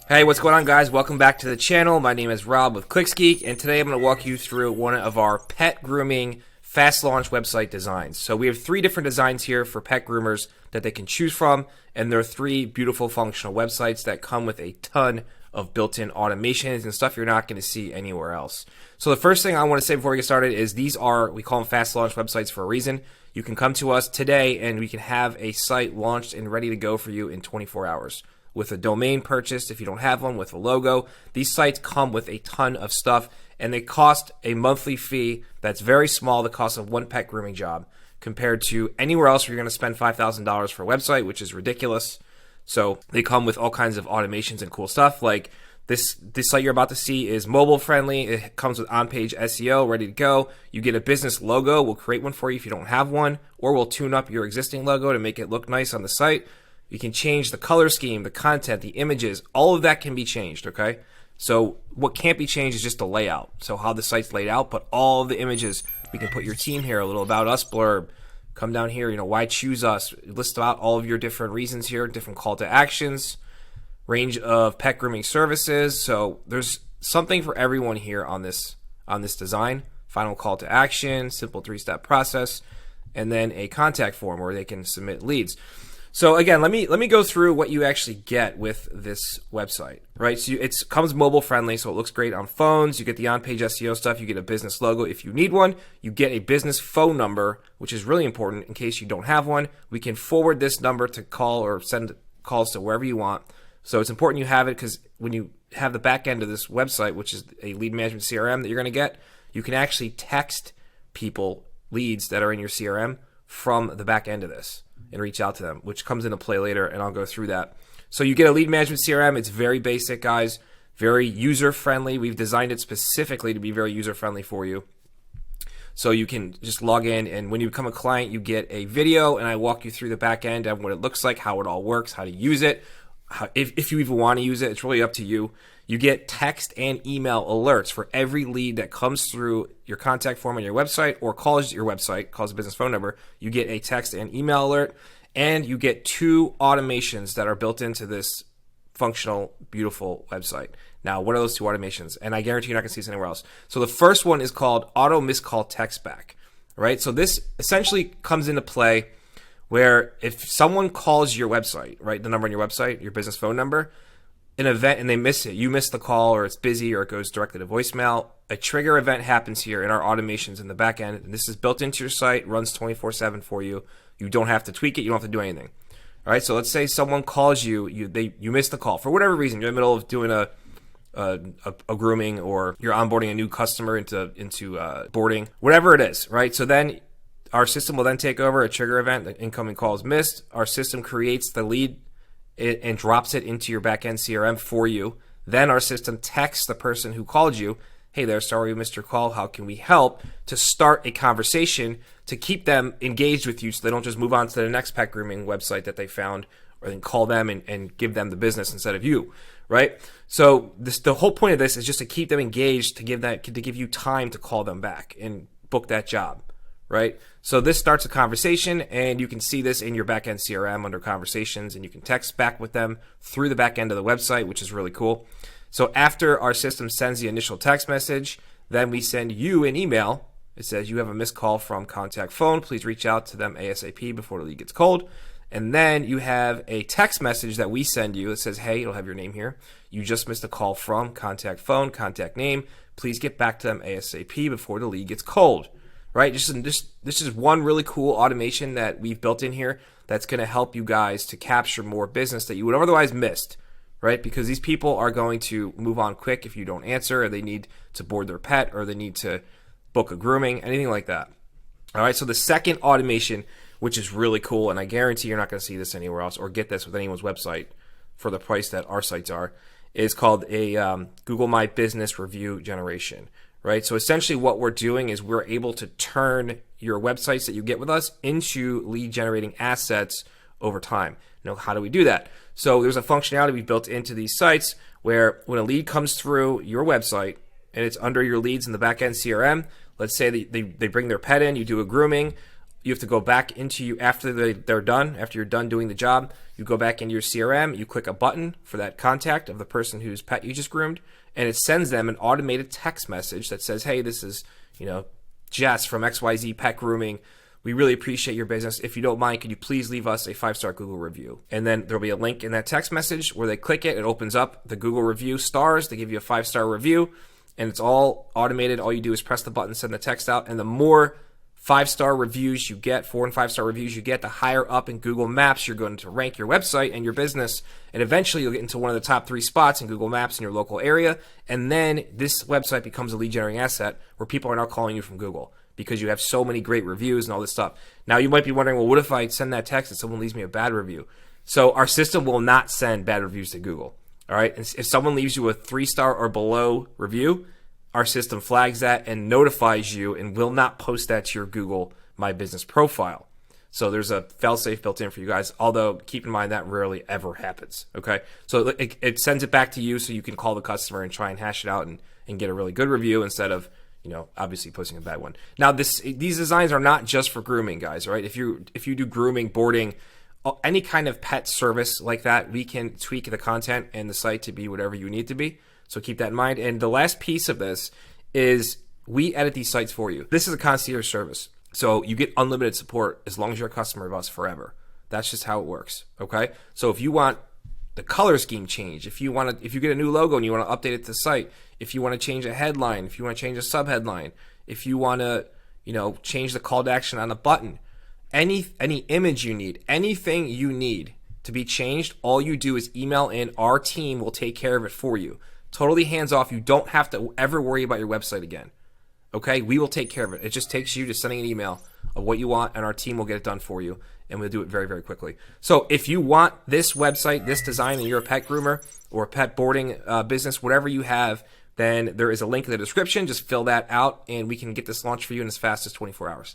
Hey, what's going on, guys? Welcome back to the channel. My name is Rob with ClicksGeek, and today I'm going to walk you through one of our pet grooming fast launch website designs. So we have 3 different designs here for pet groomers that they can choose from, and they're 3 beautiful functional websites that come with a ton of built-in automations and stuff you're not going to see anywhere else. So the first thing I want to say before we get started is these are, we call them fast launch websites for a reason. You can come to us today and we can have a site launched and ready to go for you in 24 hours. With a domain purchased, if you don't have one, with a logo. These sites come with a ton of stuff, and they cost a monthly fee that's very small, the cost of one pet grooming job, compared to anywhere else where you're going to spend $5,000 for a website, which is ridiculous. So they come with all kinds of automations and cool stuff. Like this site you're about to see is mobile friendly. It comes with on-page SEO ready to go. You get a business logo. We'll create one for you if you don't have one, or we'll tune up your existing logo to make it look nice on the site. You can change the color scheme, the content, the images, all of that can be changed, okay? So what can't be changed is just the layout. So how the site's laid out, but all of the images, we can put your team here, a little about us blurb, come down here, why choose us, list out all of your different reasons here, different call to actions, range of pet grooming services. So there's something for everyone here on this design. Final call to action, simple 3-step process, and then a contact form where they can submit leads. So again, let me go through what you actually get with this website, right? So it comes mobile friendly, so it looks great on phones. You get the on-page SEO stuff. You get a business logo if you need one. You get a business phone number, which is really important in case you don't have one. We can forward this number to call or send calls to wherever you want. So it's important you have it because when you have the back end of this website, which is a lead management CRM that you're going to get, you can actually text people leads that are in your CRM from the back end of this and reach out to them, which comes into play later, and I'll go through that. So you get a lead management CRM. It's very basic, guys, very user-friendly. We've designed it specifically to be very user-friendly for you. So you can just log in, and when you become a client, you get a video, and I walk you through the back end and what it looks like, how it all works, how to use it, if you even want to use it. It's really up to you. You get text and email alerts for every lead that comes through your contact form on your website or calls your website, calls a business phone number. You get a text and email alert, and you get 2 automations that are built into this functional, beautiful website. Now, what are those 2 automations? And I guarantee you're not going to see this anywhere else. So the first one is called auto missed call text back, right? So this essentially comes into play where if someone calls your website, right, the number on your website, your business phone number, an event, and they miss it, you miss the call, or it's busy, or it goes directly to voicemail, a trigger event happens here in our automations in the back end, and this is built into your site, runs 24/7 for you. You don't have to tweak it, you don't have to do anything. All right, so let's say someone calls you, you missed the call for whatever reason. You're in the middle of doing a grooming, or you're onboarding a new customer into boarding, whatever it is, right? So then our system will then take over a trigger event, the incoming call is missed. Our system creates the lead and drops it into your backend CRM for you. Then our system texts the person who called you, hey there, sorry we missed your call, how can we help, to start a conversation to keep them engaged with you so they don't just move on to the next pet grooming website that they found, or then call them and give them the business instead of you, right? So the whole point of this is just to keep them engaged, to give you time to call them back and book that job, right? So this starts a conversation, and you can see this in your backend CRM under conversations, and you can text back with them through the back end of the website, which is really cool. So after our system sends the initial text message, then we send you an email. It says you have a missed call from contact phone. Please reach out to them ASAP before the lead gets cold. And then you have a text message that we send you that says, hey, it'll have your name here. You just missed a call from contact phone, contact name. Please get back to them ASAP before the lead gets cold. Right? This is one really cool automation that we've built in here that's going to help you guys to capture more business that you would have otherwise missed, right? Because these people are going to move on quick if you don't answer, or they need to board their pet, or they need to book a grooming, anything like that. All right, so the second automation, which is really cool, and I guarantee you're not going to see this anywhere else or get this with anyone's website for the price that our sites are, is called a Google My Business review generation. Right, so essentially what we're doing is we're able to turn your websites that you get with us into lead generating assets over time. Now, how do we do that? So there's a functionality we've built into these sites where when a lead comes through your website and it's under your leads in the backend CRM, let's say they bring their pet in, you do a grooming, you have to go back into after they're done, after you're done doing the job, you go back into your CRM, you click a button for that contact of the person whose pet you just groomed, and it sends them an automated text message that says, hey, this is, Jess from XYZ Pet Grooming. We really appreciate your business. If you don't mind, could you please leave us a 5-star Google review? And then there'll be a link in that text message where they click it. It opens up the Google review stars. They give you a 5-star review, and it's all automated. All you do is press the button, send the text out, and the more 5-star reviews you get, 4 and 5-star reviews you get, the higher up in Google Maps you're going to rank your website and your business, and eventually you'll get into one of the top 3 spots in Google Maps in your local area, and then this website becomes a lead generating asset where people are now calling you from Google because you have so many great reviews and all this stuff. Now you might be wondering, well, what if I send that text and someone leaves me a bad review? So our system will not send bad reviews to Google. All right, and if someone leaves you a 3-star or below review, our system flags that and notifies you and will not post that to your Google My Business profile. So there's a fail-safe built in for you guys, although keep in mind that rarely ever happens, okay? So it sends it back to you so you can call the customer and try and hash it out and get a really good review instead of, obviously posting a bad one. Now, these designs are not just for grooming, guys, right? If you do grooming, boarding, any kind of pet service like that, we can tweak the content and the site to be whatever you need it to be. So keep that in mind. And the last piece of this is we edit these sites for you. This is a concierge service. So you get unlimited support as long as you're a customer of us forever. That's just how it works. Okay. So if you want the color scheme change, if you get a new logo and you want to update it to the site, if you want to change a headline, if you want to change a subheadline, if you want to, change the call to action on a button, any image you need, anything you need to be changed, all you do is email in. Our team will take care of it for you. Totally hands off. You don't have to ever worry about your website again. Okay? We will take care of it. It just takes you to sending an email of what you want, and our team will get it done for you, and we'll do it very, very quickly. So if you want this website, this design, and you're a pet groomer or a pet boarding business, whatever you have, then there is a link in the description. Just fill that out, and we can get this launched for you in as fast as 24 hours.